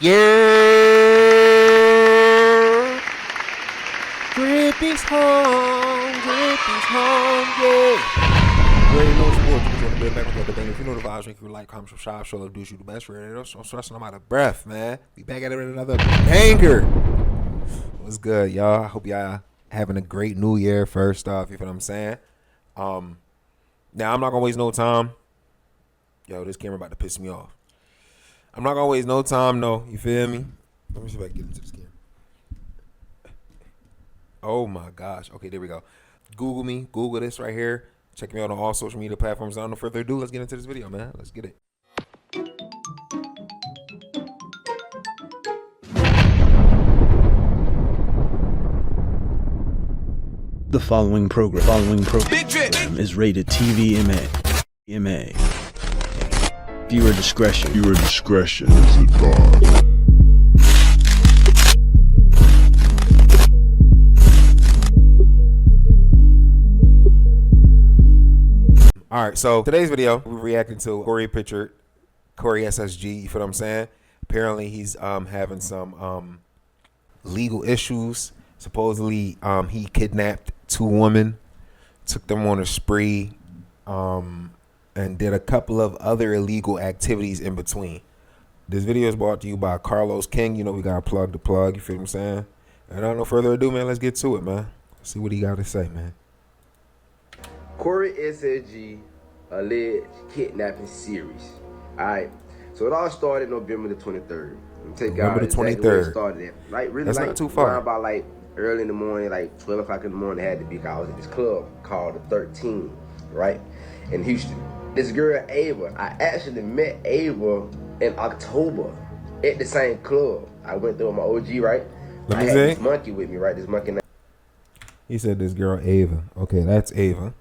Yeah. Drip is home. Drip is home. Yeah. You already know it's sports. You want to build back with the thing. If you know the vibes, make you like, comment, subscribe, show love, do you the best for it. I'm stressing. I'm out of breath, man. Be back at it with another banger. What's good, y'all? I hope y'all having a great new year. First off, you feel what I'm saying? Now I'm not gonna waste no time. Yo, this camera about to piss me off. I'm not gonna waste no time, no. You feel me? Let me see if I can get into this camera. Oh my gosh. Okay, there we go. Google me. Google this right here. Check me out on all social media platforms. Without no further ado, let's get into this video, man. Let's get it. The following program is rated TV MA. Viewer discretion is advised. All right, so today's video, we're reacting to Pritchett, Corey SSG. You feel what I'm saying? Apparently, he's having some legal issues. Supposedly, he kidnapped 2 women, took them on a spree, and did a couple of other illegal activities in between. This video is brought to you by Carlos King. You know we got to plug the plug. You feel what I'm saying? And without no further ado, man, let's get to it, man. See what he got to say, man. Corey SSG alleged kidnapping series. Alright, so it all started November the 23rd. November the 23rd. Exactly where it started at. Like, really, that's like, not too far. Around about like early in the morning, like 12 o'clock in the morning, it had to be. I was at this club called the 13, right, in Houston. This girl Ava, I actually met Ava in October at the same club. I went there with my OG, right? I had this monkey with me, right? This monkey name. He said this girl Ava. Okay, that's Ava.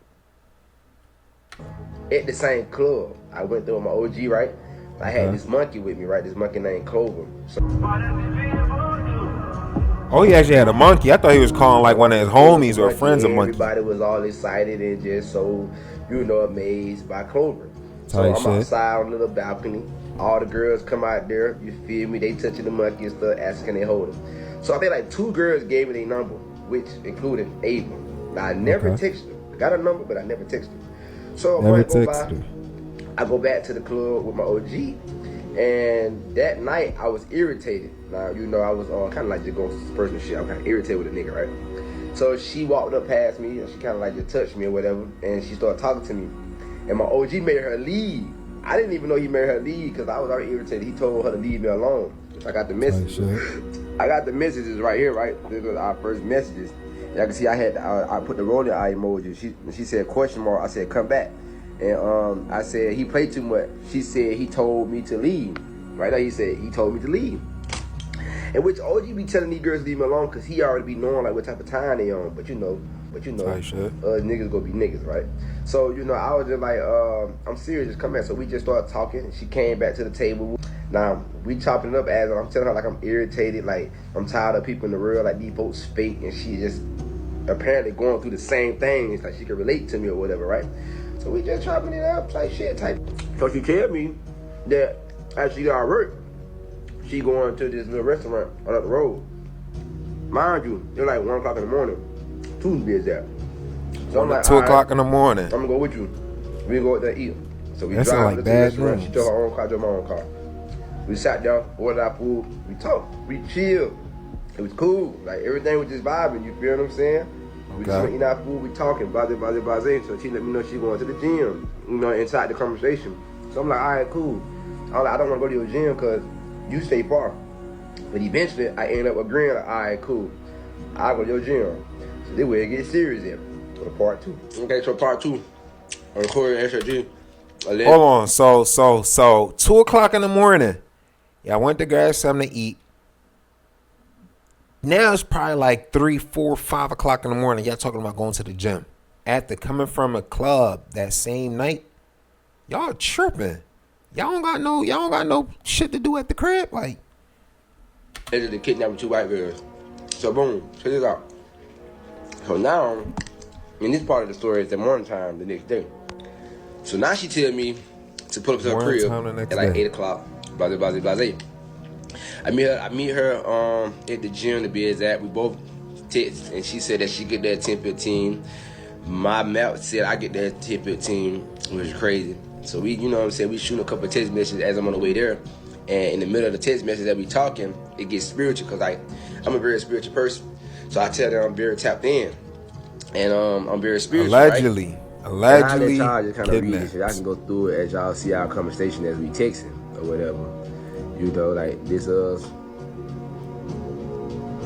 At the same club, I went there with my OG, right? I had this monkey with me, right? This monkey named Clover. So, oh, he actually had a monkey. I thought he was calling like one of his homies or friends a monkey. Everybody was all excited and just so, amazed by Clover. So I'm outside on the little balcony. All the girls come out there, you feel me? They touching the monkey and stuff, asking they hold him. So I think like 2 girls gave me their number, which included Ava. Now, I never texted her. I got her number, but I never texted her. So I go back to the club with my OG, and that night I was irritated. Now, I was kind of like just going through some personal shit. I'm kind of irritated with a nigga, right? So she walked up past me, and she kind of like just touched me or whatever, and she started talking to me. And my OG made her leave. I didn't even know he made her leave because I was already irritated. He told her to leave me alone. I got the messages. I got the messages right here, right? These were our first messages. Y'all can see I put the rolling eye emoji. She said question mark. I said come back. And I said he played too much. She said he told me to leave. Right now he said he told me to leave. And which OG be telling these girls to leave me alone because he already be knowing like what type of time they on. But niggas gonna be niggas, right? So, I was just like, I'm serious, just come back. So we just started talking. She came back to the table. Now, we chopping it up as I'm telling her like I'm irritated, like I'm tired of people in the world, like these folks fake, and she just apparently going through the same things, like she can relate to me or whatever, right? So we just chopping it up, like shit type. So she tell me that as she got work, she going to this little restaurant on up the road. Mind you, it's like 1 o'clock in the morning. Tuesday there. So I'm like 2 o'clock in the morning. I'm gonna go with you. We go out there eat. So we drive like to the restaurant. She took her own car, I took my own car. We sat down, ordered our food, we talked, we chilled. It was cool. Like everything was just vibing, you feel what I'm saying? We just eating our food, we talking, blah. So she let me know she going to the gym, inside the conversation. So I'm like, all right, cool. I don't want to go to your gym because you stay far. But eventually, I ended up agreeing, like, all right, cool. I'll go to your gym. So this way it gets serious then. For part 2. Okay, so part 2 on Corey SSG. Hold on, so 2 o'clock in the morning. Yeah, I went to grab something to eat. Now it's probably like 3, 4, 5 o'clock in the morning. Y'all talking about going to the gym. After coming from a club that same night, y'all tripping. Y'all don't got no shit to do at the crib. Like, they kidnapped 2 white girls. So boom, check this out. So now, in this part of the story, it's the morning time the next day. So now she tell me to pull up to her crib at like 8 o'clock, blah. I meet her at the gym to be exact. We both text, and she said that she get there at 10:15. My map said I get there at 10:15, which is crazy. So we, you know what I'm saying, we shooting a couple of text messages as I'm on the way there. And in the middle of the text message that we talking, it gets spiritual because I'm a very spiritual person. So I tell them I'm very tapped in. And I'm very spiritual, Allegedly. right? Allegedly And I let y'all just kind of read kidnapped. this. Y'all can go through it as y'all see our conversation as we texting or whatever. You know, like this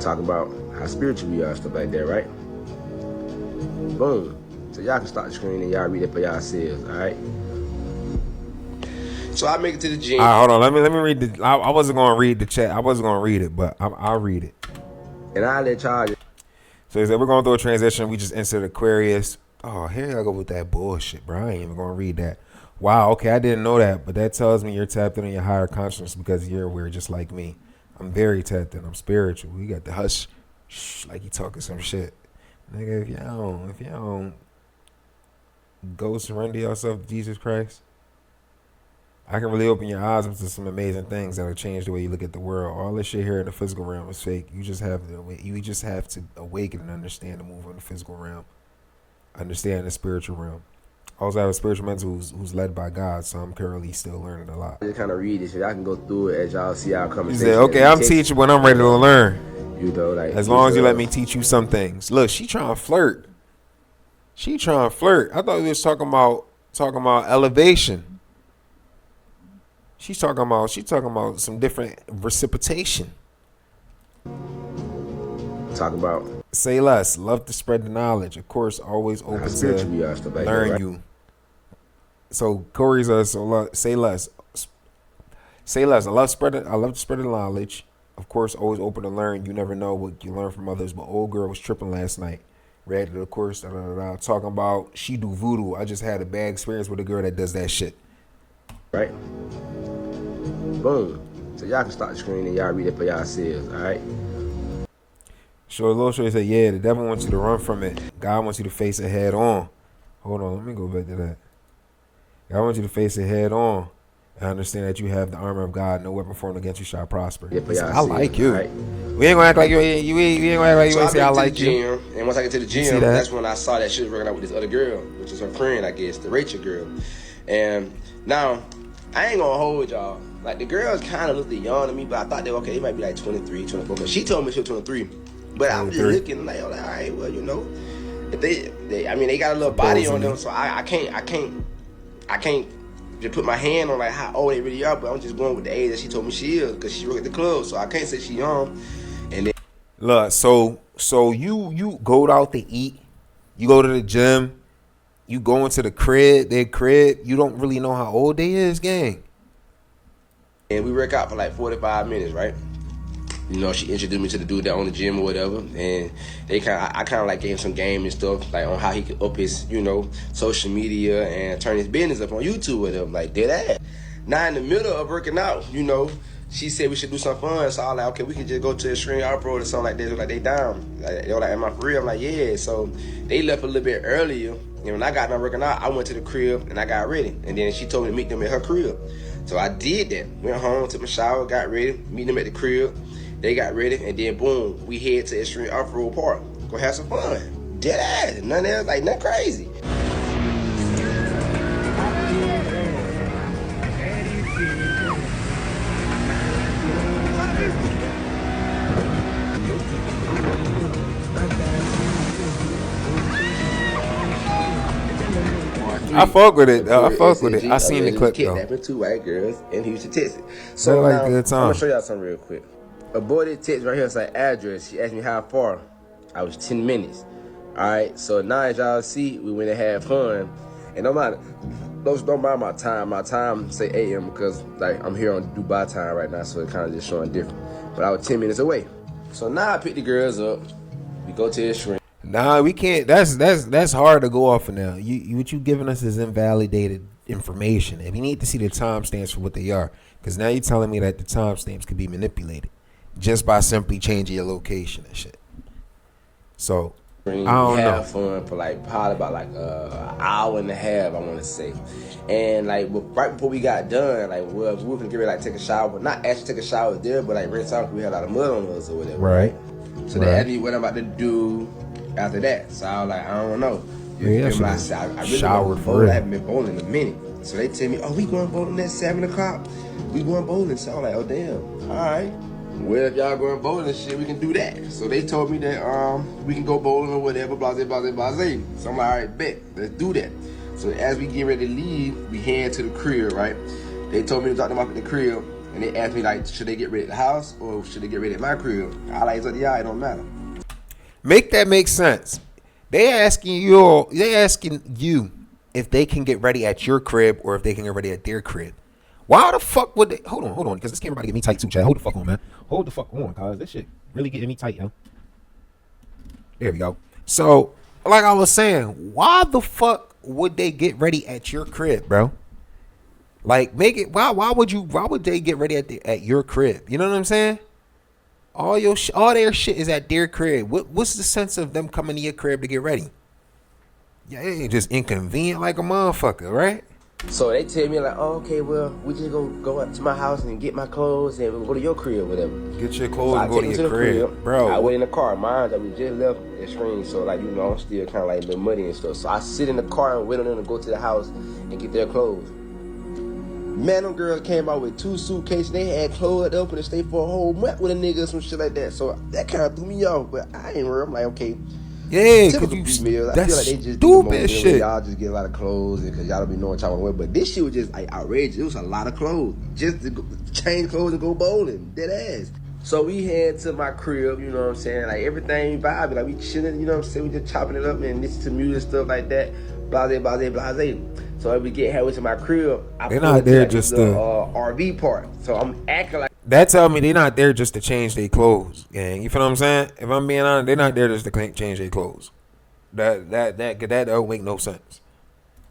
talking about how spiritual we are, stuff like that, right? Boom. So y'all can start the screen and y'all read it for yourselves, alright? So I make it to the gym. All right, hold on. Let me read the. I wasn't gonna read the chat. I wasn't gonna read it, but I'll read it. And I let y'all. So he said we're going through a transition. We just entered Aquarius. Oh, here I go with that bullshit, bro. I ain't even gonna read that. Wow. Okay, I didn't know that, but that tells me you're tapped in your higher consciousness because you're aware, just like me. I'm very tapped in. I'm spiritual. We got the hush, shh, like you talking some shit, nigga. If y'all don't go surrender yourself to Jesus Christ, I can really open your eyes up to some amazing things that'll change the way you look at the world. All this shit here in the physical realm is fake. You just have to awaken and understand and move on the physical realm, understand the spiritual realm. Also, I have a spiritual mentor who's led by God, so I'm currently still learning a lot. Just kind of read this, so y'all can go through it as y'all see our He conversation. said, "Okay, I'm teaching when I'm ready to learn. You know, like As long as you let me teach you some things." Look, she trying to flirt. I thought we was talking about elevation. She's talking about some different reciprocation. Talking about Say less. Love to spread the knowledge. Of course, always open to we are, stuff like learn that, right? you. So Corey's say less. Say less. I love to spread the knowledge. Of course, always open to learn. You never know what you learn from others. But old girl was tripping last night. Reacted, of course, talking about she do voodoo. I just had a bad experience with a girl that does that shit. Right? Boom. So y'all can start the screen and y'all read it for yourselves, alright? Little Shorty said, yeah, the devil wants you to run from it. God wants you to face it head on. Hold on, let me go back to that. God wants you to face it head on. I understand that you have the armor of God. No weapon formed against you shall prosper. Yeah, I like you. Right? We ain't gonna act like you ain't gonna act like you ain't say I like you. And once I get to the gym, that's when I saw that she was working out with this other girl, which is her friend, I guess, the Rachel girl. And now, I ain't gonna hold y'all. Like, the girls kind of looked young to me, but I thought they might be like 23, 24. Because she told me she was 23. But I was just looking like, all right, well, you know, if they got a little body on them, so I can't just put my hand on like how old they really are. But I'm just going with the age that she told me she is, because she work at the club, so I can't say she young. And then look, so you go out to eat, you go to the gym, you go into their crib, you don't really know how old they is, gang. And we work out for like 45 minutes, right? You know, she introduced me to the dude that owned the gym or whatever, and I kind of like gave him some game and stuff, like on how he could up his, you know, social media and turn his business up on YouTube with him, like dead ass. Now in the middle of working out, you know, she said we should do something fun, so I was like, okay, we could just go to a string art pro or something like that. Like, they down. Like, they were like, am I for real? I'm like, yeah. So they left a little bit earlier, and when I got done working out, I went to the crib and I got ready, and then she told me to meet them at her crib. So I did that. Went home, took my shower, got ready, meet them at the crib. They got ready, and then boom, we head to Extreme Off-Road Park. Go have some fun. Dead ass. Nothing else, like nothing crazy. I fuck with it. I seen the clip though. Kidnapping 2 white girls in Houston, Texas. So like now, good time. I'm gonna show y'all something real quick. A boy that text right here is like address. She asked me how far. I was 10 minutes. All right. So now as y'all see, we went and had fun. And don't mind my time. My time say 8 a.m. because like I'm here on Dubai time right now, so it kind of just showing different. But I was 10 minutes away. So now I pick the girls up. We go to the shrink. Nah, we can't. That's hard to go off of now. What you giving us is invalidated information, and we need to see the timestamps for what they are. Because now you're telling me that the timestamps could be manipulated just by simply changing your location and shit. So We don't know. have fun for like probably about like an hour and a half, I want to say. And like right before we got done, like we were gonna get ready like take a shower, but not actually take a shower there, but like rinse out because we had a lot of mud on us or whatever. Right. So they asked me what I'm about to do after that. So I was like, I don't know. I really showered for real. it. I haven't been bowling in a minute. So they tell me, oh, we going bowling at 7 o'clock. We going bowling. So I was like, oh damn. All right. Well, if y'all going bowling and shit, we can do that. So they told me that we can go bowling or whatever, blase, blase, blase. So I'm like, all right, bet, let's do that. So as we get ready to leave, we head to the crib, right? They told me to drop them off at the crib, and they asked me like, should they get ready at the house or should they get ready at my crib? I like, so yeah, it don't matter. Make that make sense. They asking you if they can get ready at your crib or if they can get ready at their crib. Why the fuck would they? Hold on, because this camera about to get me tight too, Chad. Hold the fuck on, man. Hold the fuck on, cause this shit really getting me tight, yo. There we go. So, like I was saying, why the fuck would they get ready at your crib, bro? Like, make it. Why would they get ready at your crib? You know what I'm saying? All their shit is at their crib. What's the sense of them coming to your crib to get ready? Yeah, it ain't just inconvenient like a motherfucker, right? So they tell me like, oh, okay, well, we just go up to my house and get my clothes and we'll go to your crib or whatever. Get your clothes and go to your crib, bro. I wait in the car. Mine, we just left the screen, so like, you know, I'm still kind of like a little muddy and stuff. So I sit in the car and wait on them to go to the house and get their clothes. Man, them girls came out with 2 suitcases. They had clothes up and they stayed for a whole month with a nigga or some shit like that. So that kind of threw me off, but I ain't worried. I'm like, okay. Yeah, typical females. I feel like they just stupid shit. Y'all just get a lot of clothes and because y'all don't be knowing what y'all want to wear. But this shit was just like outrageous. It was a lot of clothes just to change clothes and go bowling. Dead ass. So we head to my crib. You know what I'm saying? Like everything vibing. Like we chilling. You know what I'm saying? We just chopping it up and listen to music stuff like that. Blase, blase, blase. So as we get halfway to my crib, they're not there just the RV part. So I'm acting like. That tell me they're not there just to change their clothes, gang. You feel what I'm saying? If I'm being honest, they're not there just to change their clothes. That don't make no sense.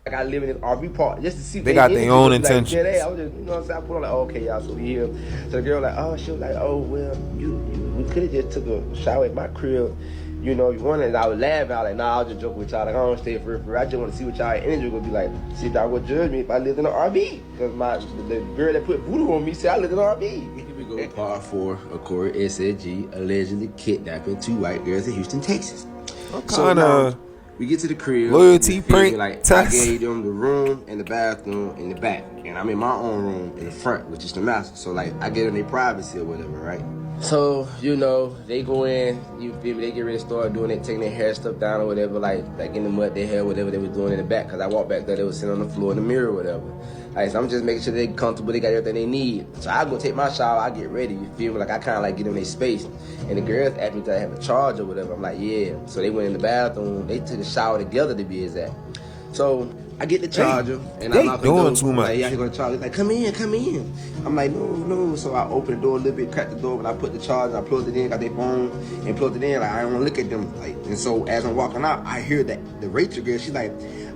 Like I live in this RV park just to see. They got their own intentions. Like, I was just, you know what I'm saying? I put on like, okay, y'all, so we here. So the girl like, oh, she was like, oh, well, we could have just took a shower at my crib. You know, you wanted. I was laughing. I was like, nah, I was just joking with y'all. Like, I don't stay for real. I just want to see what y'all energy would be like. See if y'all would judge me if I lived in an RV. Because the girl that put voodoo on me said I lived in an RV. Here we go. Part 4 of Corey SSG allegedly kidnapping 2 white girls in Houston, Texas. What kind of we get to the crib. Loyalty prank like, test? I gave them the room and the bathroom in the back. And I'm in my own room in the front, which is the master. So, like, I get them their privacy or whatever, right? So, you know, they go in, you feel me, they get ready to start doing it, taking their hair stuff down or whatever, like in the mud, their hair, whatever they were doing in the back. Because I walked back there, they were sitting on the floor in the mirror or whatever. Like, so I'm just making sure they're comfortable, they got everything they need. So I go take my shower, I get ready, you feel me? Like, I kind of like get in their space. And the girls asked me if I have a charge or whatever. I'm like, yeah. So they went in the bathroom, they took a shower together to be exact. So I get the charger, and I'm out the door. Doing too much. Like, yeah, he's gonna charge. He's like, come in. I'm like, no. So I open the door a little bit, crack the door, and I put the charger, I plugged it in, got their phone, and plugged it in. Like, I don't wanna look at them. Like, and so as I'm walking out, I hear that the Rachel girl, she's like,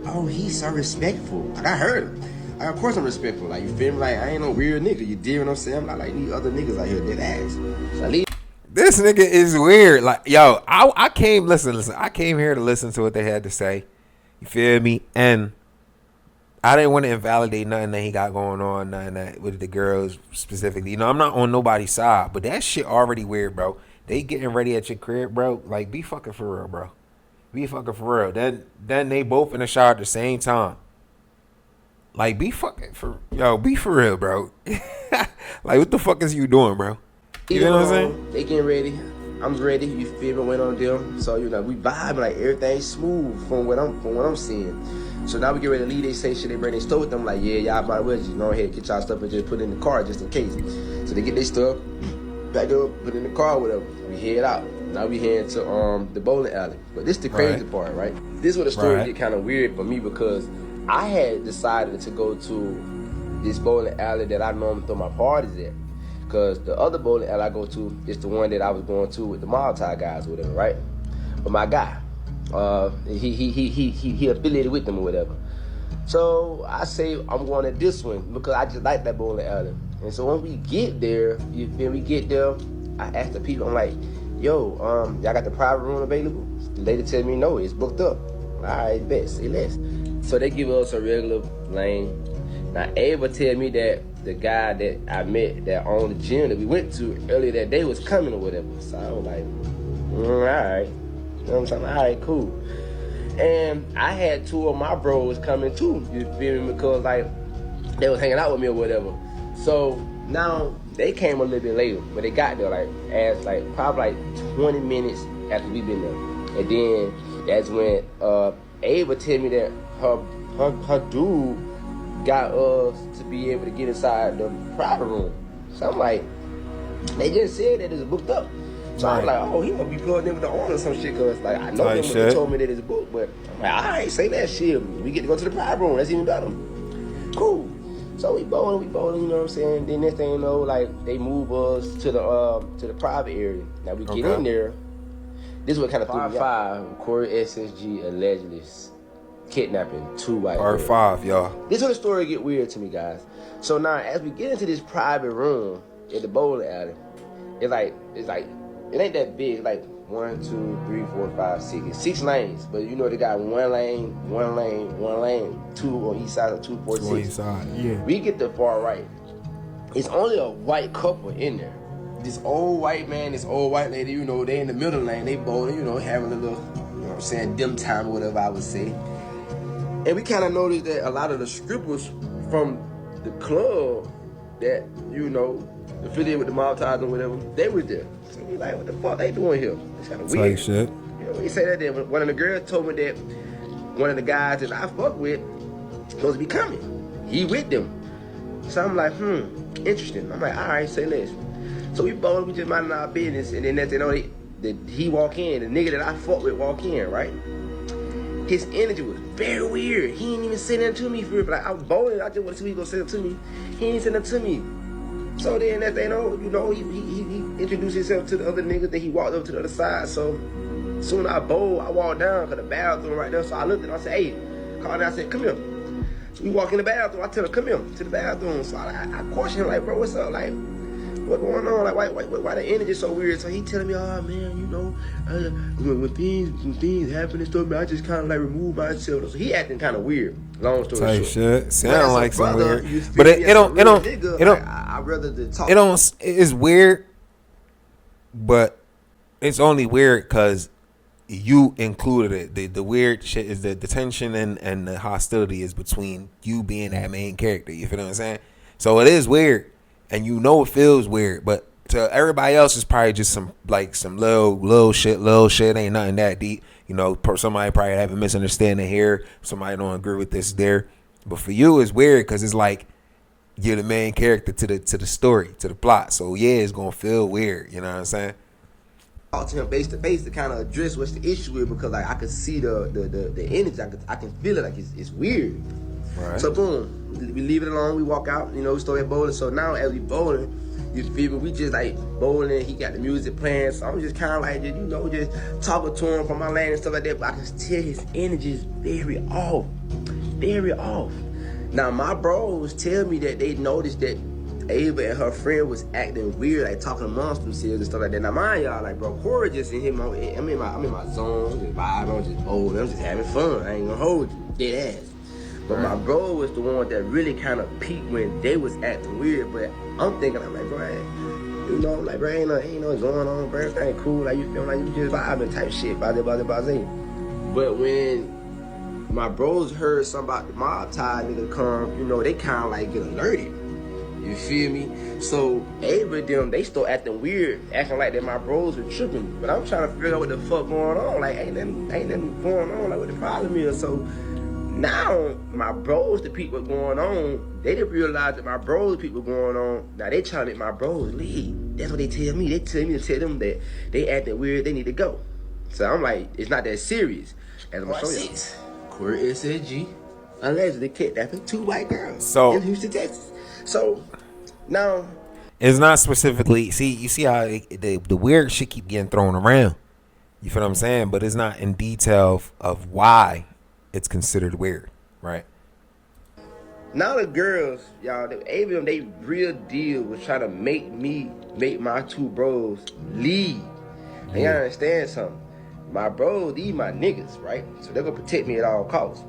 oh, he's so respectful. Like, I heard her. Like, of course I'm respectful. Like, you feel me? Like, I ain't no weird nigga. You dig what I'm saying? I'm not like these other niggas out here dead ass. So I leave. This nigga is weird. Like, yo, I came, listen. I came here to listen to what they had to say. You feel me? And I didn't want to invalidate nothing that he got going on, nothing that with the girls specifically. You know, I'm not on nobody's side, but that shit already weird, bro. They getting ready at your crib, bro. Like, be fucking for real, bro. Be fucking for real. Then they both in the shower at the same time. Like, be for real, bro. Like, what the fuck is you doing, bro? You know what I'm saying? They getting ready. I'm ready. You feel me? Went on them. So, you know, we vibe like everything's smooth from what I'm seeing. So now we get ready to leave. They say shit. They bring their stuff with them. Like, yeah, y'all might as well just go ahead, get y'all stuff and just put it in the car just in case. So they get their stuff, back up, put it in the car with them. We head out. Now we head to the bowling alley. But this is the crazy part, right? This is where the story get kind of weird for me because I had decided to go to this bowling alley that I normally throw my parties at. Because the other bowling alley I go to is the one that I was going to with the Malta guys or whatever, right? But my guy, he affiliated with them or whatever. So I say I'm going to this one because I just like that bowling alley. And so when we get there, you feel me, get there, I asked the people, I'm like, yo, y'all got the private room available? The lady tell me no, it's booked up. All right, bet, say less. So they give us a regular lane. Now Ava tell me that the guy that I met that owned the gym that we went to earlier that day was coming or whatever. So I was like, all right. You know what I'm saying? All right, cool. And I had two of my bros coming too, you feel me? Because like they was hanging out with me or whatever. So now they came a little bit later, but they got there probably 20 minutes after we been there. And then that's when Ava tell me that her dude got us to be able to get inside the private room. So I'm like, they just said that it's booked up. So I was like, oh, he must be plugged in with the owner or some shit, cause like I know them when they told me that it's booked, but I'm like, all right, say that shit. We get to go to the private room. That's even better. Cool. So we bowling, you know what I'm saying? Then next thing you know, like they move us to the private area. Now we get in there. This is what kind of threw me out. Corey SSG allegedly kidnapping 2 white girls. Part 5, y'all. This is where the story get weird to me, guys. So now as we get into this private room at the bowling alley, it's like it ain't that big, like 1, 2, 3, 4, 5, 6. It's 6 lanes, but you know they got one lane, 2 on each side of 2, 4, 6. On each side, yeah. We get the far right. It's only a white couple in there. This old white man, this old white lady, you know, they in the middle lane, they bowling, you know, having a little, you know what I'm saying, dim time or whatever I would say. And we kind of noticed that a lot of the strippers from the club that, you know, affiliated with the mob ties or whatever, they was there. So we like, what the fuck they doing here? It's kind of weird. Like shit. You know, he said that then one of the girls told me that one of the guys that I fuck with supposed to be coming. He with them. So I'm like, interesting. I'm like, all right, say less. So we both, we just minding our business, and then next thing you know, he walk in, the nigga that I fuck with walk in, right? His energy was very weird. He ain't even say nothing to me for real. Like, I was bowling, I just want to see if he gonna say something to me. He ain't say nothing to me. So then that thing, you know, he introduced himself to the other niggas, then he walked over to the other side. So soon I bowled, I walked down to the bathroom right there. So I looked at him, I said, hey, called down, I said, come here. So we walk in the bathroom, I tell her, come here to the bathroom. So I question him, like, bro, what's up? Like, what going on? Like, why the energy so weird? So he telling me, oh man, you know, when things happen and stuff, man, I just kind of like remove myself. So he acting kind of weird. Long story short. Shit. Sound like some brother, weird, but it don't. I'd rather to talk. It don't. It's weird, but it's only weird because you included it. The weird shit is the tension and the hostility is between you being that main character. You feel what I'm saying? So it is weird. And you know it feels weird, but to everybody else, it's probably just some little shit. Ain't nothing that deep. You know, somebody probably have a misunderstanding here. Somebody don't agree with this there. But for you, it's weird because it's like you're the main character to the story, to the plot. So yeah, it's gonna feel weird. You know what I'm saying? Talk to him face to face to kind of address what's the issue is, because like I could see the energy. I can feel it. Like it's weird. Right. So boom, we leave it alone. We walk out. You know, we start bowling. So now as we bowling, you feel me? We just like bowling. He got the music playing. So I'm just kind of like, just talking to him from my lane and stuff like that. But I can tell his energy is very off, very off. Now my bros tell me that they noticed that Ava and her friend was acting weird, like talking amongst themselves and stuff like that. Now mind y'all, like bro, Corey just in here. I'm in my zone, just vibing, just bowling. I'm just having fun. I ain't gonna hold you, dead ass. But my bro was the one that really kind of peaked when they was acting weird. But I'm thinking, I'm like, bro, you know, like, bro, ain't no going on, bro. Everything cool. Like, you feel like you just vibing type shit. Blah. But when my bros heard something about the mob tie nigga come, you know, they kind of like get alerted. You feel me? So Ava them, they start acting weird, acting like that my bros were tripping. But I'm trying to figure out what the fuck going on. Like, ain't nothing going on. Like, what the problem is? So now my bros, the people going on, they didn't realize that my bros, people going on. Now they trying to make my bros leave. That's what they tell me. They tell me to tell them that they acting weird, they need to go. So I'm like, it's not that serious. As I'm showing you, Corey SSG allegedly kidnapping 2 white girls in Houston, Texas. So now it's not specifically. You see how the weird shit keep getting thrown around. You feel what I'm saying? But it's not in detail of why it's considered weird, right? Now the girls, y'all, they real deal was trying to make my 2 bros leave. And you understand something. My bros, these my niggas, right? So they're gonna protect me at all costs.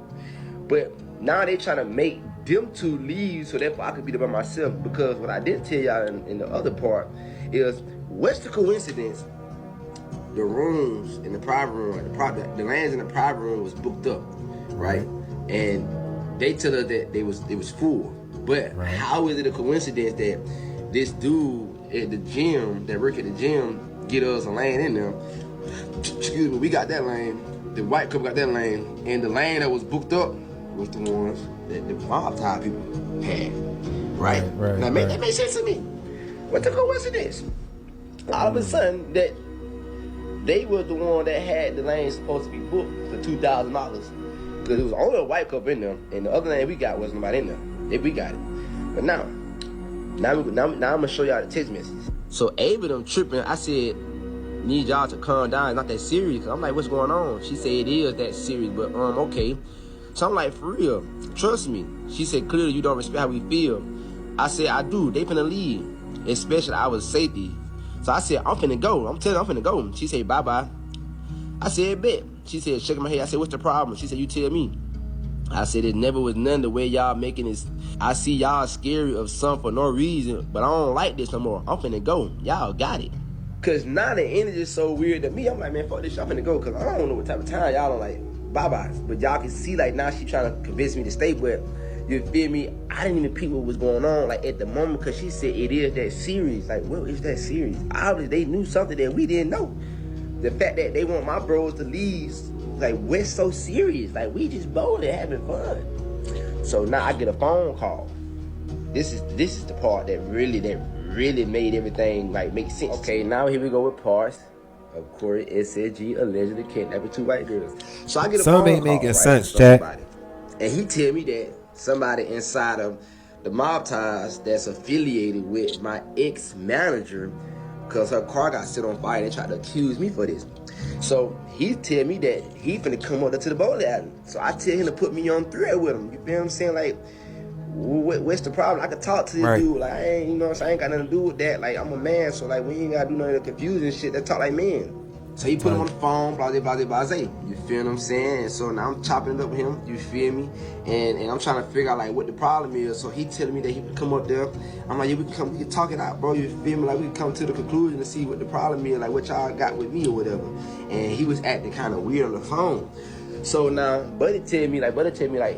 But now they trying to make them two leave so therefore I could be there by myself. Because what I didn't tell y'all in the other part is, what's the coincidence? The rooms in the private room, the lands in the private room was booked up, right? And they tell us that it was full. But how is it a coincidence that this dude at the gym, that work at the gym, get us a lane in there? Excuse me, we got that lane. The white couple got that lane, and the lane that was booked up was the ones that the mob tie people had, right? Now, that makes sense to me. What the coincidence? All of a sudden, that they were the one that had the lane supposed to be booked for $2,000 because it was only a white couple in there, and the other lane we got wasn't nobody in there. We got it. But now I'm gonna show y'all the text messages. So Ava them tripping. I said, need y'all to calm down. It's not that serious. I'm like, what's going on? She said it is that serious, but okay. So I'm like, for real, trust me. She said, clearly you don't respect how we feel. I said, I do. They finna leave, especially our safety. So I said, I'm finna go. I'm telling you, I'm finna go. She said, bye-bye. I said, bet. She said, shaking my head. I said, what's the problem? She said, you tell me. I said, it never was none the way y'all making this. I see y'all scary of something for no reason, but I don't like this no more. I'm finna go. Y'all got it. Cause now the energy is so weird to me. I'm like, man, fuck this shit. I'm finna go. Cause I don't know what type of time y'all don't like bye-byes. But y'all can see like now she trying to convince me to stay. But you feel me? I didn't even peep what was going on like at the moment. Cause she said it is that serious. Like, what is that serious? Obviously they knew something that we didn't know. The fact that they want my bros to leave, like, we're so serious. Like, we just bowling, having fun. So now I get a phone call. This is the part that really made everything like make sense. Okay, now here we go with parts of Corey SLG allegedly kidnapping 2 white girls. So I get a phone call. Some ain't making sense, Jack. And he tell me that somebody inside of the mob ties that's affiliated with my ex-manager, because her car got set on fire and they tried to accuse me for this. So he tell me that he finna come up to the bowling alley. So I tell him to put me on thread with him. You feel what I'm saying? Like, what's the problem? I could talk to this dude. Like, I ain't, you know what I'm saying? I ain't got nothing to do with that. Like, I'm a man, so like, we ain't gotta do none of the confusing shit. That talk like men. So he put him on the phone, blah, blah, blah, blah. You feel what I'm saying? And so now I'm chopping it up with him. You feel me? And I'm trying to figure out like what the problem is. So he telling me that he would come up there. I'm like, yeah, we can talk it out, bro. You feel me? Like, we can come to the conclusion to see what the problem is, like what y'all got with me or whatever. And he was acting kind of weird on the phone. So now Buddy tell me like,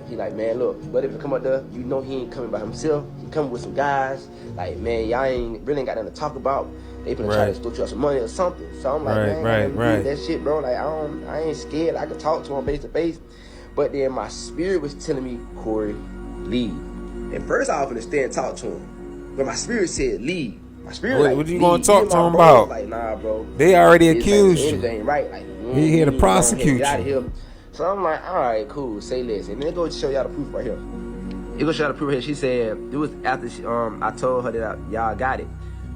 he like, man, look, Buddy if he come up there, you know he ain't coming by himself. He coming with some guys. Like, man, y'all ain't really ain't got nothing to talk about. They finna try to extort you out some money or something. So I'm like, man, that shit, bro. Like, I ain't scared. I can talk to him face to face. But then my spirit was telling me, Corey, leave. And first I was finna stay and talk to him. But my spirit said, leave. My spirit what you gonna talk to him about? Like, nah, bro. They already accused you. Ain't right. Like, he here to prosecute you. So I'm like, all right, cool. Say less. And then it go to show y'all the proof right here. It go show y'all the proof right here. She said, it was after I told her that y'all got it.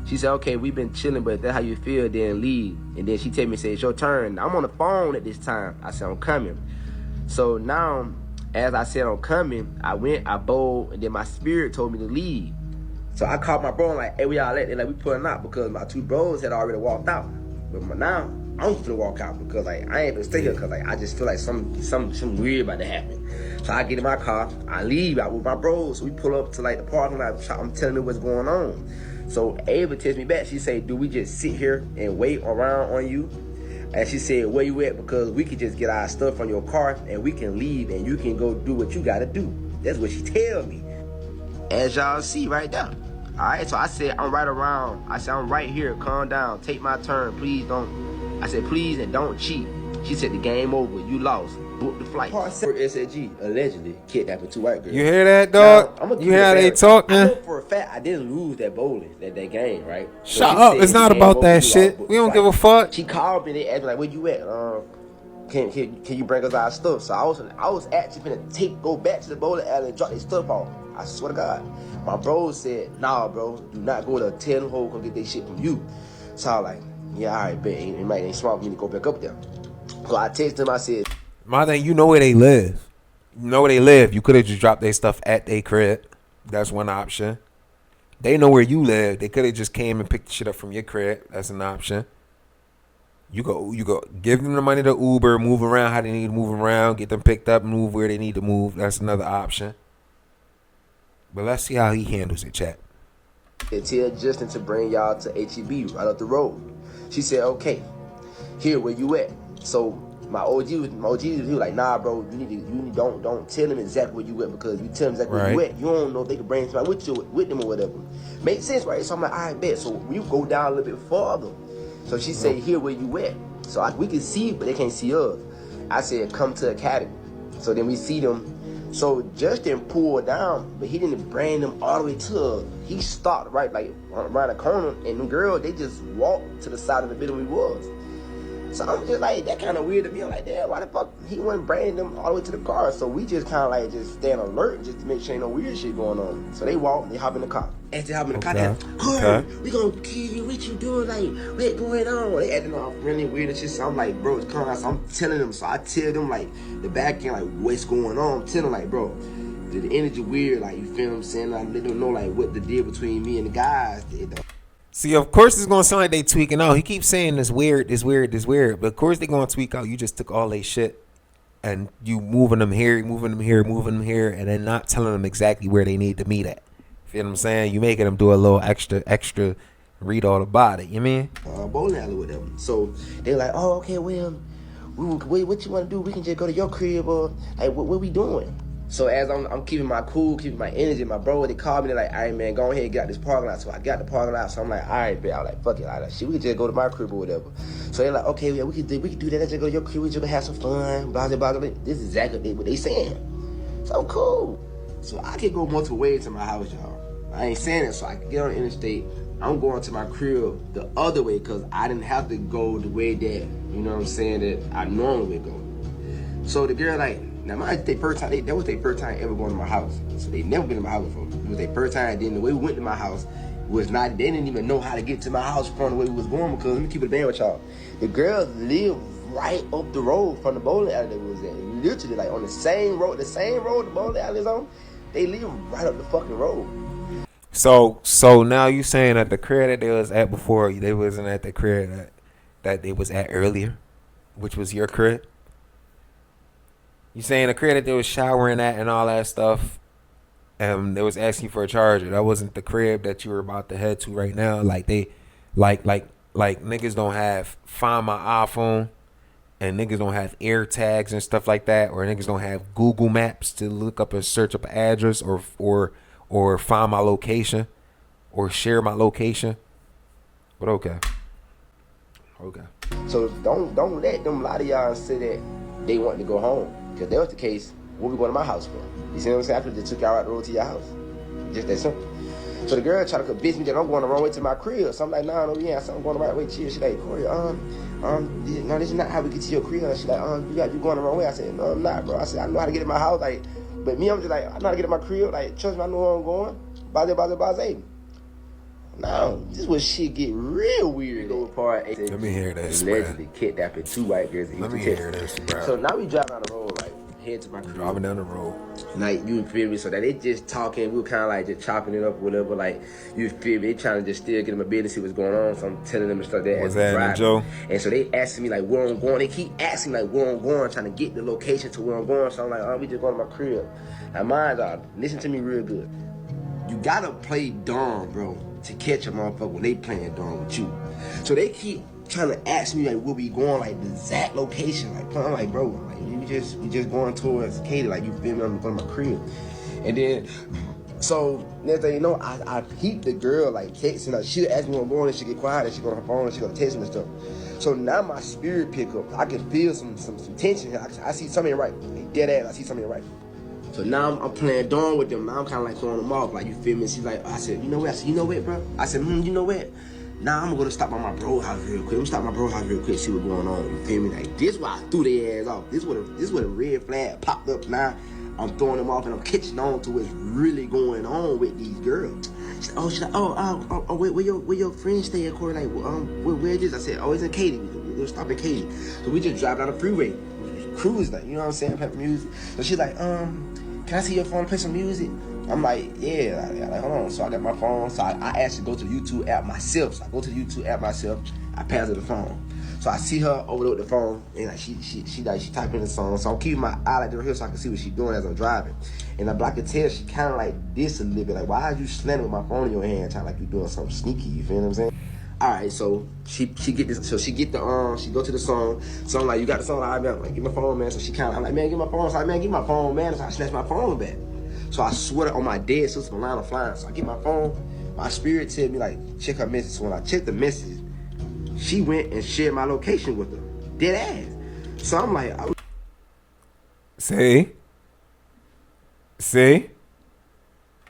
She said, okay, we've been chilling, but if that's how you feel, then leave. And then she tell me, say, it's your turn. I'm on the phone at this time. I said, I'm coming. So now, as I said, I'm coming, I went, I bowled, and then my spirit told me to leave. So I called my bro and like, hey, we all at? They're like, we pulling out because my 2 bros had already walked out. But now, I'm finna walk out because like I ain't gonna stay here because like I just feel like some weird about to happen. So I get in my car, I leave out with my bros. So we pull up to like the parking lot. I'm telling them what's going on. So Ava texts me back. She say, do we just sit here and wait around on you? And she said, where you at? Because we can just get our stuff from your car and we can leave and you can go do what you gotta do. That's what she tell me. As y'all see right there. All right, so I said, I'm right around. I said, I'm right here. Calm down. Take my turn. Please don't. I said, please and don't cheat. She said, the game over. You lost. Book the flight. For SLG, allegedly kidnapping 2 white girls. You hear that, dog? Now, you hear how they talk, man? I know for a fact I didn't lose that bowling, that game, right? Shut up. It's not about that shit. We don't give a fuck. She called me. They asked me, like, where you at? Can you bring us our stuff? So I was actually finna go back to the bowling alley and drop their stuff off. I swear to God. My bro said, nah, bro, do not go to a 10 hole, come get their shit from you. So I was like, yeah, all right, bet. It ain't smart for me to go back up there. So I texted him, I said, my thing, you know where they live. You know where they live. You could have just dropped their stuff at their crib. That's one option. They know where you live. They could have just came and picked the shit up from your crib. That's an option. You go give them the money to Uber, move around how they need to move around, get them picked up, move where they need to move. That's another option. But let's see how he handles it, chat. Tell Justin to bring y'all to HEB right up the road. She said, okay, here where you at. So my OG he was like, nah, bro, you don't tell them exactly where you at, because you tell them exactly where you at, you don't know if they can bring somebody with them or whatever. Make sense, right? So I'm like, I bet. So we go down a little bit farther. So she said, here where you at. So we can see, but they can't see us. I said, come to Academy. So then we see them. So Justin pulled down, but he didn't bring them all the way to us. He stopped right like around the corner, and them girls, they just walked to the side of the building we was. So I'm just like, that kind of weird to me. I'm like, damn, why the fuck he wasn't bringing them all the way to the car? So we just kind of like just staying alert just to make sure ain't no weird shit going on. So they walk, they hop in the car. As they hop in the car, they're like, we gonna kill you, what you doing? Like, what going on? They acting all friendly, weird and shit. So I'm like, bro, it's coming out. So I'm telling them, so I tell them like the back end, like what's going on. I'm telling them like, bro, the energy weird, like, you feel what I'm saying? Like, they don't know like what the deal between me and the guys. See, of course it's gonna sound like they tweaking out. He keeps saying this weird. But of course they gonna tweak out. You just took all they shit and you moving them here, and then not telling them exactly where they need to meet at. Feel what I'm saying? You making them do a little extra read all about it. You mean? Bowling alley with them. So they're like, oh, okay, well, what you want to do? We can just go to your crib, or like, what we doing? So as I'm keeping my cool, keeping my energy, my bro, they called me, they're like, all right, man, go ahead and get out this parking lot. So I got the parking lot. So I'm like, all right, man. I was like, fuck it. I like, shit, we can just go to my crib or whatever. So they're like, okay, yeah, we can do that. Let's just go to your crib. We just gonna have some fun. Blah, blah, blah. This is exactly what they saying. So cool. So I can go multiple ways to my house, y'all. I ain't saying it, so I can get on the interstate. I'm going to my crib the other way, because I didn't have to go the way that, you know what I'm saying, that I normally would go. So the girl like, now that was their first time ever going to my house. So they never been to my house before. It was their first time. Then the way we went to my house was not, they didn't even know how to get to my house from the way we was going, because let me keep it a band with y'all. The girls live right up the road from the bowling alley that we was at. Literally like on the same road the bowling alley is on, they live right up the fucking road. So now you saying that the crib that they was at before, they wasn't at the crib that they was at earlier, which was your crib? You saying the crib that they was showering at and all that stuff, and they was asking for a charger. That wasn't the crib that you were about to head to right now. Like they, like niggas don't have Find My iPhone, and niggas don't have air tags and stuff like that, or niggas don't have Google Maps to look up and search up an address, or find my location, or share my location. But okay. So don't let them lie to y'all and say that they want to go home. Because if that was the case, what we going to my house for? You see what I'm saying? After they took y'all out the road to your house. Just that simple. So the girl tried to convince me that I'm going the wrong way to my crib. So I'm like, nah, no, yeah, I'm going the right way. Chill. She like, Corey, no, this is not how we get to your crib. She like, you going the wrong way. I said, no, I'm not, bro. I said, I know how to get in my house. Like, but me, I'm just like, I know how to get in my crib. Like, trust me, I know where I'm going. Baze. Now, this is where shit get real weird. Let me hear this, allegedly kidnapping 2 white girls. Let me hear this, bro. So now we drive down the road, like, head to my crib. Driving down the road. Like, you feel me? So that they just talking, we were kind of like just chopping it up or whatever. Like, you feel me? They trying to just still get in my business, see what's going on. So I'm telling them and stuff there. What's that, Joe? And so they asking me like where I'm going. They keep asking like where I'm going, trying to get the location to where I'm going. So I'm like, we just going to my crib. Now, mind y'all, listen to me real good. You gotta play dumb, bro, to catch a motherfucker when they playing dumb with you. So they keep trying to ask me like where we going, like the exact location. Like I'm like, bro, like we just going towards Katie, like you feel me? I'm going to my crib. And then so next thing you know, I peep the girl like texting. Like she asked me where I'm going, and she get quiet, and she go on her phone, and she gonna text me and stuff. So now my spirit pick up. I can feel some tension. I see something right. Dead ass. I see something right. So now I'm playing dumb with them. Now I'm kind of like throwing them off. Like, you feel me? She's like, I said, you know what? I said, you know what, bro? I said, you know what? Now I'm going to stop by my bro house real quick. I'm going to stop by my bro house real quick, see what's going on. You feel me? Like, this why I threw their ass off. This where the red flag popped up. Now I'm throwing them off, and I'm catching on to what's really going on with these girls. She's like, where your friends stay at, Corey? Like, where is this? I said, it's in Katy. We'll stop in Katy. So we just drive down the freeway. Cruise, like, you know what I'm saying? Playing music. So she's like, can I see your phone, play some music? I'm like, yeah, like, hold on. So I got my phone. So I actually go to the YouTube app myself. So I go to the YouTube app myself. I pass her the phone. So I see her over there with the phone, and like she typing the song. So I'm keeping my eye like here so I can see what she's doing as I'm driving. And I can tell she kind of like this a little bit. Like, why are you slamming with my phone in your hand, trying like you doing something sneaky? You feel what I'm saying? All right, so she get this. So she get the she go to the song. So I'm like, you got the song? I'm like, give my phone, man. So she kind of, I'm like, man, give my phone. So I'm like, man, give my phone, man. So I snatch my phone back. So I swear on my dead sister, my line of flying. So I get my phone. My spirit tell me like, check her message. So when I check the message, she went and shared my location with her. Dead ass. So I'm like, See?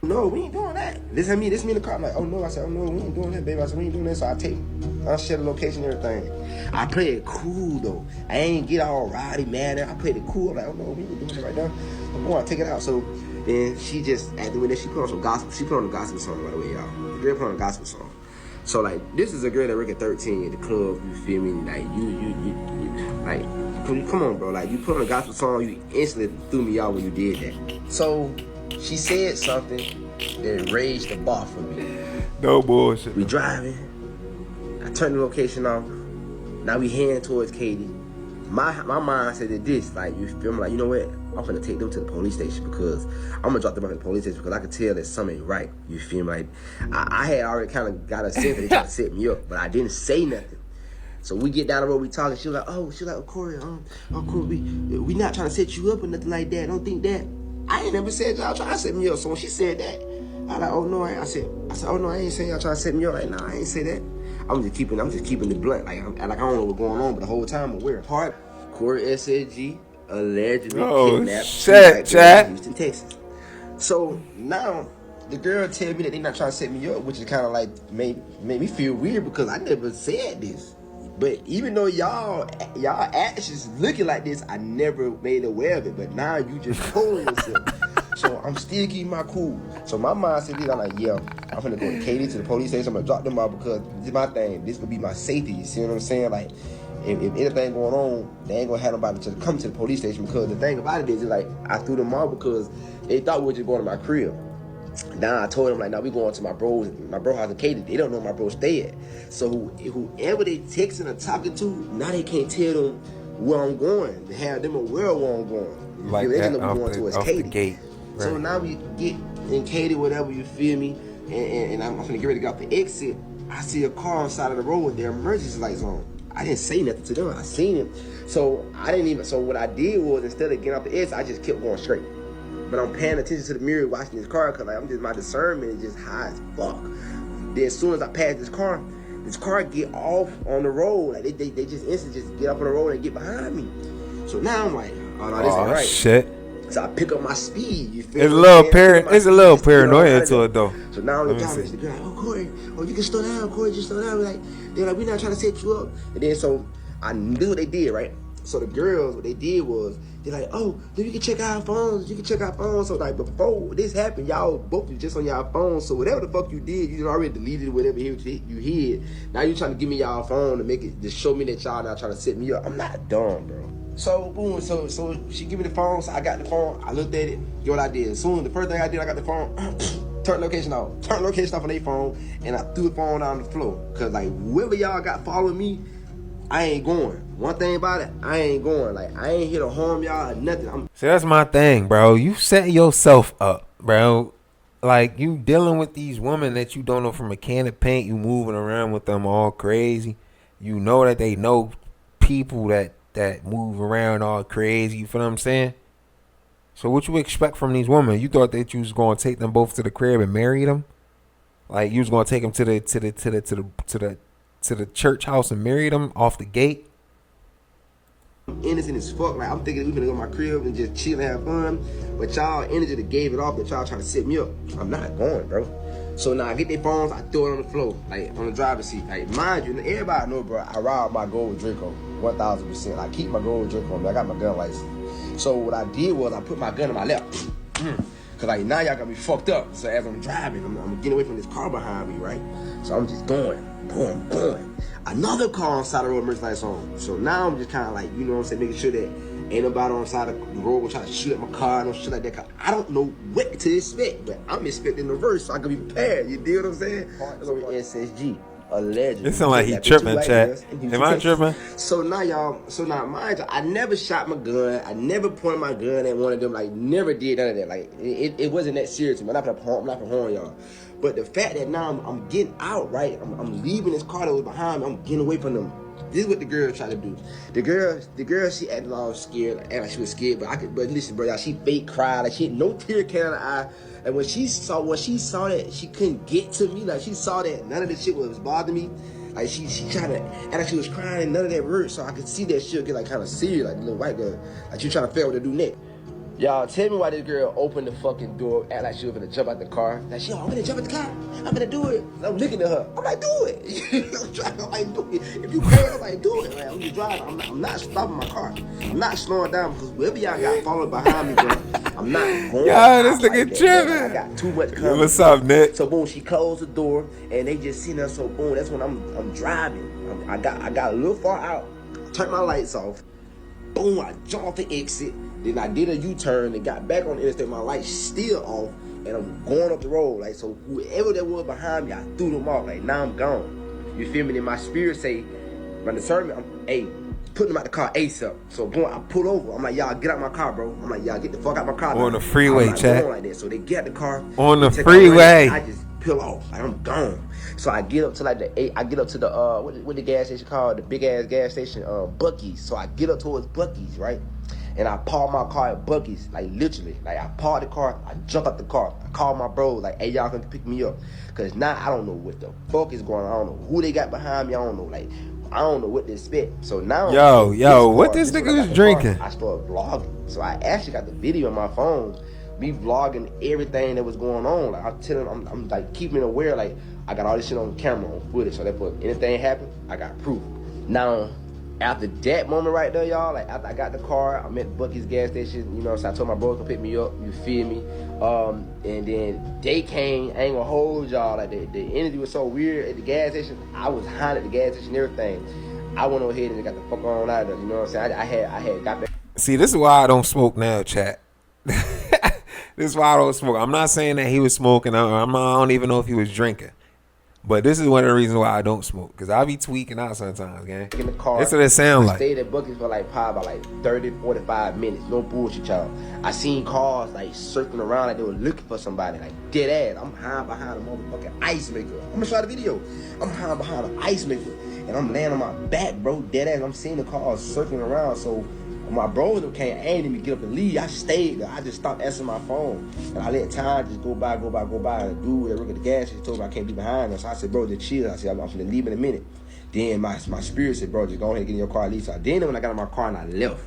no, we ain't doing that. This me in the car. I'm like, oh no. I said, oh no, we ain't doing that, baby. I said, we ain't doing that. So I share the location and everything. I play it cool though. I ain't get all rowdy, mad. I played it cool. I'm like, oh no, we ain't doing it right now. I'm going to take it out. So then she just, at the way that she put on some gospel. She put on a gospel song, by the way, y'all. The girl put on a gospel song. So like, this is a girl that work at 13 at the club. You feel me? Like you like, come on, bro. Like you put on a gospel song, you instantly threw me out when you did that. So she said something that raised the bar for me. No bullshit. We driving. I turned the location off. Now we heading towards Katie. My mind said that this, like, you feel me? Like, you know what? I'm gonna take them to the police station because I'm gonna drop them off at the police station because I could tell that something ain't right. You feel me? Like, I had already kind of got a sense that they tried to set me up, but I didn't say nothing. So we get down the road, we talking. She was like, oh, Corey, Corey, we not trying to set you up or nothing like that. Don't think that. I ain't never said y'all trying to set me up. So when she said that, I like, oh no, I said, oh no, I ain't saying y'all trying to set me up. Like, nah, I ain't say that. I'm just keeping the blunt. Like I don't know what's going on, but the whole time I'm aware. Part Corey SSG allegedly kidnapped shit, Chad. Houston, Texas. So now the girl tell me that they not trying to set me up, which is kind of like made me feel weird because I never said this. But even though y'all actions looking like this, I never made aware of it. But now you just pulling yourself. So I'm still keeping my cool. So my mind said this, I'm like, yeah, I'm gonna go to Katie to the police station. I'm gonna drop them out because this is my thing. This could be my safety. You see what I'm saying? Like, if anything going on, they ain't gonna have nobody to come to the police station because the thing about it is like I threw them out because they thought we were just going to my crib. Now I told them like, now we going to my bro house in Katy. They don't know my bro stay at. So whoever they texting or talking to, now they can't tell them where I'm going. They have them aware of where I'm going. Like they that know we going towards off Katy. the gate. Right. So now we get in Katy, whatever, you feel me? And I'm gonna get ready to go out the exit. I see a car on the side of the road with their emergency lights on. I didn't say nothing to them. I seen it. So what I did was instead of getting off the exit, I just kept going straight. But I'm paying attention to the mirror watching this car because like, my discernment is just high as fuck. Then as soon as I pass this car get off on the road. Like they just instantly just get up on the road and get behind me. So now I'm like, oh no, this ain't right. Shit. So I pick up my speed. You feel It's me? a little paranoia to it though. So now I'm driving. They're like, oh Corey, you can slow down, Corey, just slow down. They're like, we're not trying to set you up. And then so I knew what they did, right? So the girls, what they did was, they're like, oh, you can check our phones. So like before this happened, y'all both was just on y'all phones. So whatever the fuck you did, you already deleted whatever you hid. Now you trying to give me y'all phone to make it, just show me that y'all not trying to set me up. I'm not dumb, bro. So boom, so she give me the phone, so I got the phone, I looked at it, you know what I did? Soon, the first thing I did, I got the phone, turned location off on their phone, and I threw the phone down the floor. Cause like, whoever y'all got following me, I ain't going. One thing about it, I ain't going. Like, I ain't here to harm y'all or nothing. See, that's my thing, bro. You setting yourself up, bro. Like, you dealing with these women that you don't know from a can of paint. You moving around with them all crazy. You know that they know people that move around all crazy. You feel what I'm saying? So what you expect from these women? You thought that you was going to take them both to the crib and marry them? Like, you was going to take them to the church house and marry them off the gate? Innocent as fuck. Like, I'm thinking we gonna go to my crib and just chill and have fun. But y'all energy that gave it off that y'all trying to set me up. I'm not going, bro. So now I get their phones, I throw it on the floor, like on the driver's seat. Like, mind you, everybody know, bro, I ride my gold Draco 1000%. I keep my gold Draco on me. I got my gun license. So what I did was I put my gun in my lap. Cause like now y'all got me fucked up. So as I'm driving, I'm getting away from this car behind me, right? So I'm just going. Another car on the side of the road, emergency lights on. So now I'm just kind of like, you know what I'm saying, making sure that ain't nobody on the side of the road trying to shoot at my car and shit like that. Cause I don't know what to expect, but I'm expecting the reverse so I can be prepared. You deal what I'm saying? So SSG. allegedly. It sound like he kidnapped tripping, 2 white chat. girls in Houston, Am I Texas. tripping? So now y'all, mind you, I never shot my gun. I never pointed my gun at one of them. Like, never did none of that. Like, it wasn't that serious to me. I'm not gonna harm y'all. But the fact that now I'm getting out, right? I'm leaving this car that was behind me. I'm getting away from them. This is what the girl tried to do. The girl, she acted all scared, like she was scared. But listen, bro, y'all, she fake cried, like she had no tear came out of her eye. And when she saw that she couldn't get to me, like she saw that none of this shit was bothering me. Like she tried to act like she was crying and none of that worked. So I could see that she'll get like kind of serious, like the little white girl, like she trying to figure out what to do next. Y'all, tell me why this girl opened the fucking door, act like she was gonna jump out the car. Like, I'm gonna jump out the car. I'm gonna do it. I'm looking at her. I'm like, do it. I'm like, do it. If you crazy, I'm like, do it. Like, I'm just driving. I'm not stopping my car. I'm not slowing down because whoever y'all got following behind me, bro, I'm not going. Yo, this nigga like tripping. I got too much coverage. What's up, Nick? So boom, she closed the door and they just seen her. So boom, that's when I'm driving. I got a little far out. Turned my lights off. Boom, I jumped off the exit. Then I did a U-turn and got back on the interstate. My lights still off, and I'm going up the road. Like, so whoever that was behind me, I threw them off. Like, now I'm gone. You feel me? Then my spirit say, my discernment, putting them out the car ASAP. So boom, I pull over. I'm like, y'all get out my car, bro. I'm like, y'all get the fuck out my car. On the freeway, chat. Like that. So they get out the car. On the freeway. I just peel off. Like, I'm gone. So I get up to like I get up to the what the gas station called, the big ass gas station, Buc-ee's. So I get up towards Buc-ee's, right? And I park my car at Buc-ee's, like literally. Like I park the car, I jump out the car, I call my bro, like, hey, y'all can pick me up. Cause now I don't know what the fuck is going on. I don't know who they got behind me. I don't know, like, I don't know what to expect. So now, what this nigga was drinking? I started vlogging. So I actually got the video on my phone, me vlogging everything that was going on. Like I'm telling, I'm like keeping it aware. Like I got all this shit on camera, on footage. So that if anything happened, I got proof. Now, after that moment right there, y'all, like after I got the car, I'm at Buc-ee's gas station, you know, so I told my bro to pick me up, you feel me? And then they came, I ain't gonna hold y'all, like the energy was so weird at the gas station. I was hot at the gas station and everything. I went ahead and got the fuck on out of there, you know what I'm saying? I had got back. See, this is why I don't smoke now, chat. This is why I don't smoke. I'm not saying that he was smoking. I don't even know if he was drinking. But this is one of the reasons why I don't smoke. Because I be tweaking out sometimes, gang. In the car. That's what it sound like. I stayed at Buc-ee's for probably about 30, 45 minutes. No bullshit, y'all. I seen cars like circling around like they were looking for somebody. Like dead ass. I'm hiding behind a motherfucking ice maker. I'm gonna show the video. I'm hiding behind an ice maker. And I'm laying on my back, bro. Dead ass. I'm seeing the cars circling around. So my bros came aiming me, get up and leave. I stayed there. I just stopped answering my phone. And I let time just go by. And the dude that worked at the gas station told me I can't be behind them. So I said, bro, just chill. I said, I'm gonna leave in a minute. Then my spirit said, bro, just go ahead and get in your car and leave. So I did when I got in my car and I left.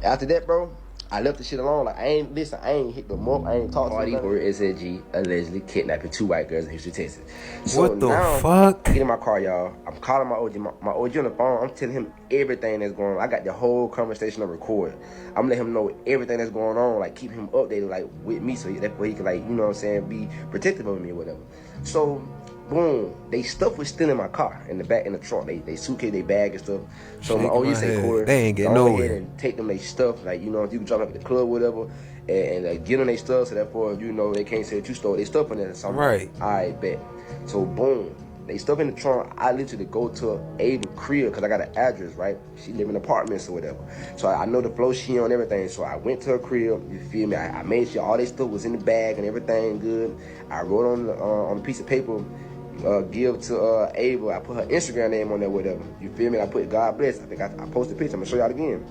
After that, bro, I left the shit alone. Like, I ain't hit them up. I ain't talked to them. Or SLG allegedly kidnapping 2 white girls in Houston, Texas. So what the now, fuck? I get in my car, y'all. I'm calling my OG. My OG on the phone. I'm telling him everything that's going on. I got the whole conversation on record. I'm letting him know everything that's going on. Like, keep him updated, like, with me. So that way he can, like, you know what I'm saying, be protective of me or whatever. So, boom, they stuff was still in my car, in the back, in the trunk. They suitcase, they bag and stuff. So my OG say, Corey, they ain't getting go nowhere. ahead and take them they stuff. Like, you know, if you can drop them at the club or whatever, and get them they stuff, so therefore, you know, they can't say that you stole their stuff in there or something. Right. All right, bet. So, boom, they stuff in the trunk. I literally go to Ava crib, because I got an address, right? She live in apartments or whatever. So I know the flow she on everything. So I went to her crib, you feel me? I made sure all their stuff was in the bag and everything good. I wrote on a piece of paper, give to Ava. I put her Instagram name on there, whatever. You feel me? I put God bless. I think I posted a picture. I'm gonna show y'all again.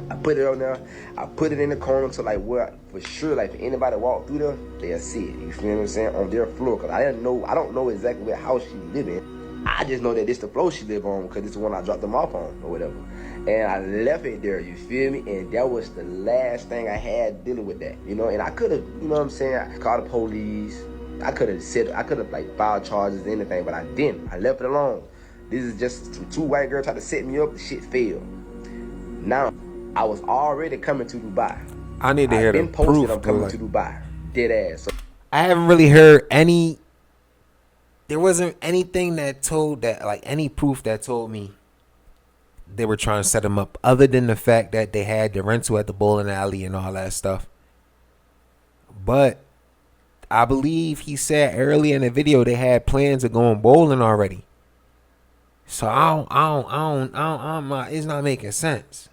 I put it on there. I put it in the corner to like where for sure, like if anybody walk through there, they'll see it. You feel what I'm saying? On their floor, cause I don't know exactly what house she live in. I just know that this the floor she live on, because it's the one I dropped them off on or whatever. And I left it there. You feel me? And that was the last thing I had dealing with that. You know, and I could have, you know what I'm saying? I called the police. I could have like filed charges or anything, but I didn't. I left it alone. This is just 2 white girls tried to set me up. The shit failed. Now, I was already coming to Dubai. I need to hear the proof. I'm coming to Dubai. Dead ass. So I haven't really heard any. There wasn't anything that told that, like any proof that told me they were trying to set him up, other than the fact that they had the rental at the bowling alley and all that stuff. But I believe he said earlier in the video they had plans of going bowling already. So I'm not, it's not making sense.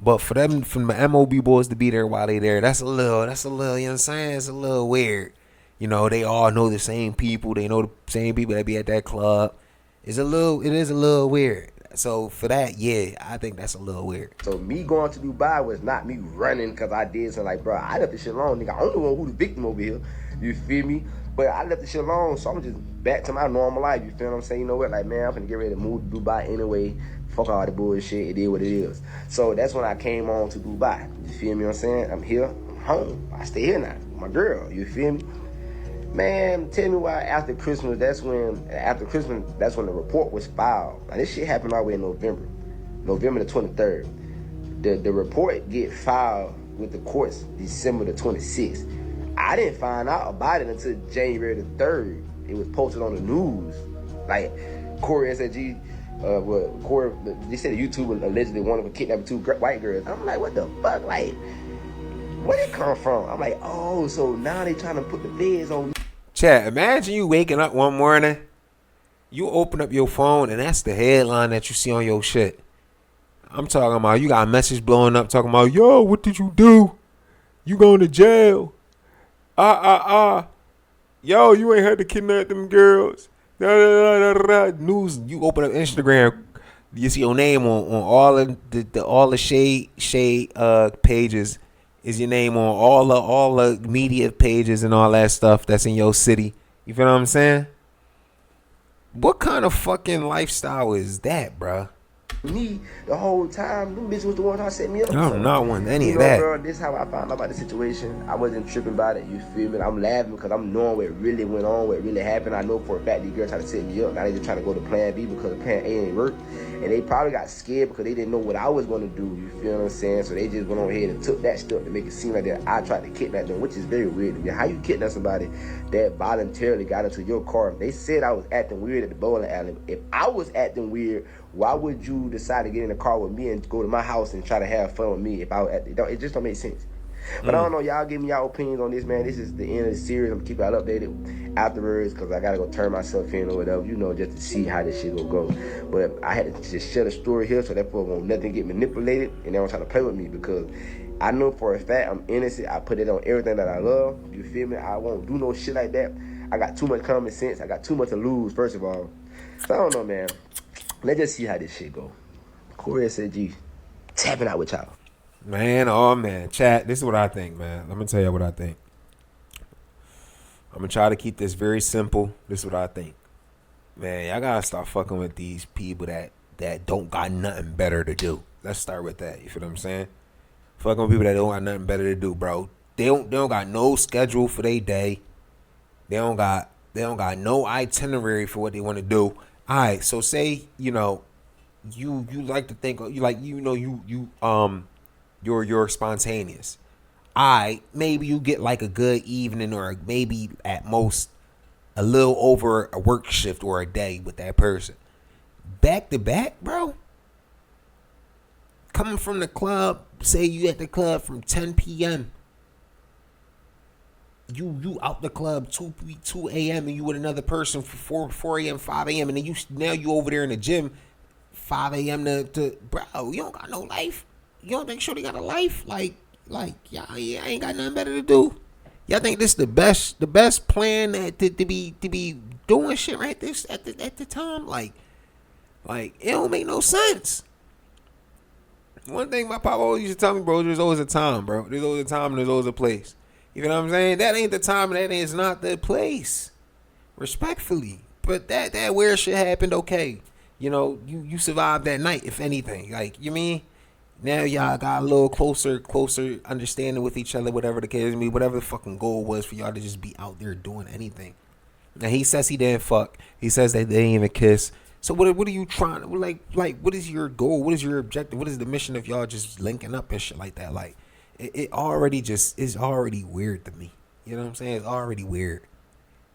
But for them, from the MOB boys to be there while they there, that's a little, you know what I'm saying? It's a little weird. You know, they all know the same people. They know the same people that be at that club. It is a little weird. So for that, yeah, I think that's a little weird. So me going to Dubai was not me running because I did something. Like, bro, I left this shit alone, nigga. I don't know who the victim over here. You feel me? But I left this shit alone, so I'm just back to my normal life. You feel what I'm saying? You know what? Like, man, I'm finna get ready to move to Dubai anyway. Fuck all the bullshit. It is what it is. So that's when I came on to Dubai. You feel me what I'm saying? I'm here. I'm home. I stay here now with my girl. You feel me? Man, tell me why after Christmas, that's when the report was filed. Now, this shit happened all the way in November the 23rd. The report get filed with the courts December the 26th. I didn't find out about it until January the 3rd. It was posted on the news. Like, Corey SSG, they said a YouTuber allegedly wanted to kidnap 2 white girls. I'm like, what the fuck? Like, where'd it come from? I'm like, oh, so now they trying to put the feds on me. Chat, imagine you waking up one morning, you open up your phone, and that's the headline that you see on your shit. I'm talking about you got a message blowing up talking about, yo, what did you do? You going to jail. Yo, you ain't had to kidnap them girls. News, you open up Instagram, you see your name on all the shade pages. Is your name on all the media pages and all that stuff that's in your city. You feel what I'm saying? What kind of fucking lifestyle is that, bruh? Me the whole time. Them bitches was the one that set me up. I don't not want any of that. Bro, this is how I found out about the situation. I wasn't tripping about it. You feel me? I'm laughing because I'm knowing what really went on, what really happened. I know for a fact these girls tried to set me up. Now they just trying to go to Plan B because Plan A ain't work. And they probably got scared because they didn't know what I was going to do. You feel what I'm saying? So they just went on ahead and took that step to make it seem like that I tried to kidnap them, which is very weird to me. How you kidnap somebody that voluntarily got into your car? They said I was acting weird at the bowling alley. If I was acting weird, why would you decide to get in the car with me and go to my house and try to have fun with me if I was at it just don't make sense. But I don't know, y'all give me y'all opinions on this, man. This is the end of the series. I'm gonna keep y'all updated afterwards because I gotta go turn myself in or whatever, you know, just to see how this shit will go. But I had to just share the story here so that people won't nothing get manipulated and they don't try to play with me because I know for a fact I'm innocent. I put it on everything that I love. You feel me? I won't do no shit like that. I got too much common sense. I got too much to lose, first of all. So I don't know, man. Let's just see how this shit go. Corey SSG, tapping out with y'all. Man, oh man. Chat, this is what I think, man. Let me tell you what I think. I'm going to try to keep this very simple. This is what I think. Man, y'all got to start fucking with these people that don't got nothing better to do. Let's start with that. You feel what I'm saying? Fucking with people that don't got nothing better to do, bro. They don't got no schedule for their day. They don't got no itinerary for what they want to do. All right, so say, you know, you like to think, you like, you know, you're spontaneous. All right, maybe you get like a good evening or maybe at most a little over a work shift or a day with that person. Back to back, bro. Coming from the club, say you at the club from 10 p.m. You out the club 2 a.m. and you with another person for 4 a.m., 5 a.m. and then now you over there in the gym 5 a.m. to bro, you don't got no life. You don't think Shorty got a life? Like y'all ain't got nothing better to do. Y'all think this the best plan to be doing shit right this at the time? Like it don't make no sense. One thing my papa always used to tell me, bro, there's always a time, bro. There's always a time and there's always a place. You know what I'm saying? That ain't the time and that is not the place. Respectfully. But that weird shit happened, okay. You know, you survived that night, if anything. Like, you mean? Now y'all got a little closer understanding with each other, whatever the case may be, whatever the fucking goal was for y'all to just be out there doing anything. Now he says he didn't fuck. He says that they didn't even kiss. So what are you trying to like what is your goal? What is your objective? What is the mission of y'all just linking up and shit like that? Like it already just is already weird to me. You know what I'm saying? It's already weird.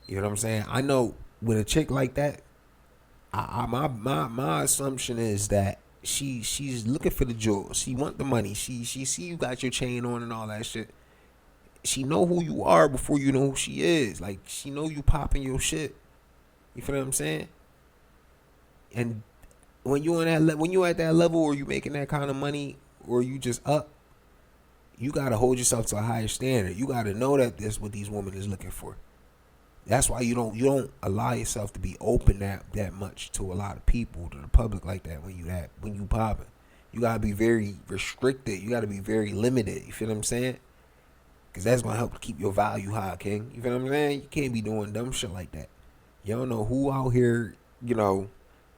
You know what I'm saying? I know with a chick like that, my assumption is that she's looking for the jewels. She want the money. She see you got your chain on and all that shit. She know who you are before you know who she is. Like she know you popping your shit. You feel what I'm saying? And when you when you at that level, or you making that kind of money, or you just up, you gotta hold yourself to a higher standard. You gotta know that this is what these women is looking for. That's why you don't allow yourself to be open that much to a lot of people, to the public like that when you popping. You gotta be very restricted. You gotta be very limited. You feel what I'm saying? Cause that's gonna help keep your value high, King. You feel what I'm saying? You can't be doing dumb shit like that. You don't know who out here,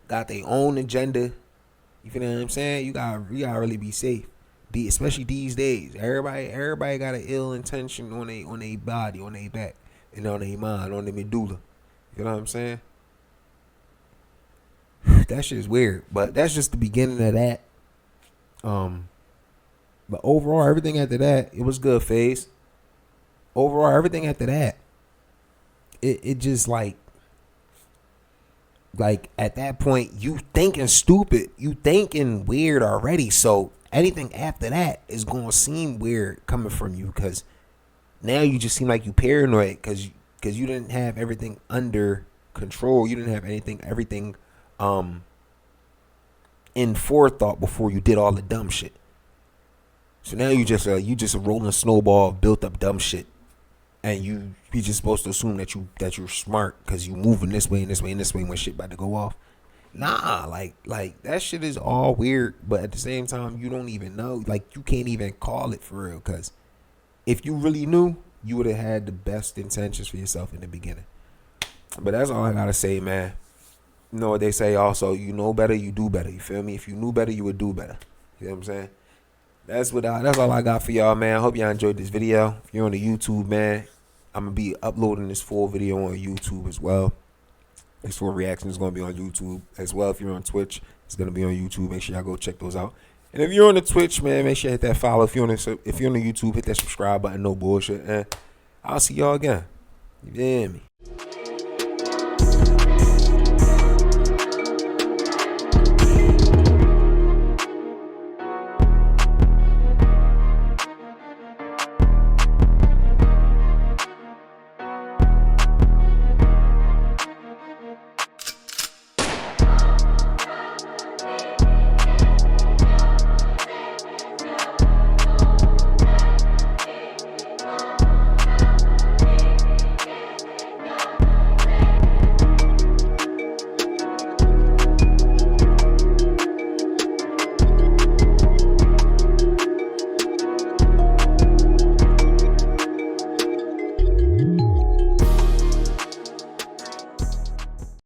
got their own agenda. You feel what I'm saying? You gotta really be safe. Especially these days. Everybody got an ill intention on their body, on their back, and on their mind, on their medulla. You know what I'm saying? That shit is weird. But that's just the beginning of that. But overall, everything after that, it was good, FaZe. Overall, everything after that, it just like at that point, you thinking stupid, you thinking weird already. So anything after that is gonna seem weird coming from you, because now you just seem like you paranoid because you didn't have everything under control. You didn't have everything in forethought before you did all the dumb shit. So now you just a rolling snowball of built up dumb shit, and you just supposed to assume that you're smart because you moving this way and this way and this way when shit about to go off. Nah, like that shit is all weird, but at the same time you don't even know. Like, you can't even call it for real, because if you really knew, you would have had the best intentions for yourself in the beginning. But that's all I gotta say, man. You know what they say also, you know better, you do better. You feel me? If you knew better, you would do better. You know what I'm saying? That's all I got for y'all, man. I hope y'all enjoyed this video. If you're on the YouTube, man, I'm gonna be uploading this full video on YouTube as well. This full reaction is gonna be on YouTube as well. If you're on Twitch, it's gonna be on YouTube. Make sure y'all go check those out. And if you're on the Twitch, man, make sure you hit that follow. If you're on the YouTube, hit that subscribe button. No bullshit. And I'll see y'all again. You hear me?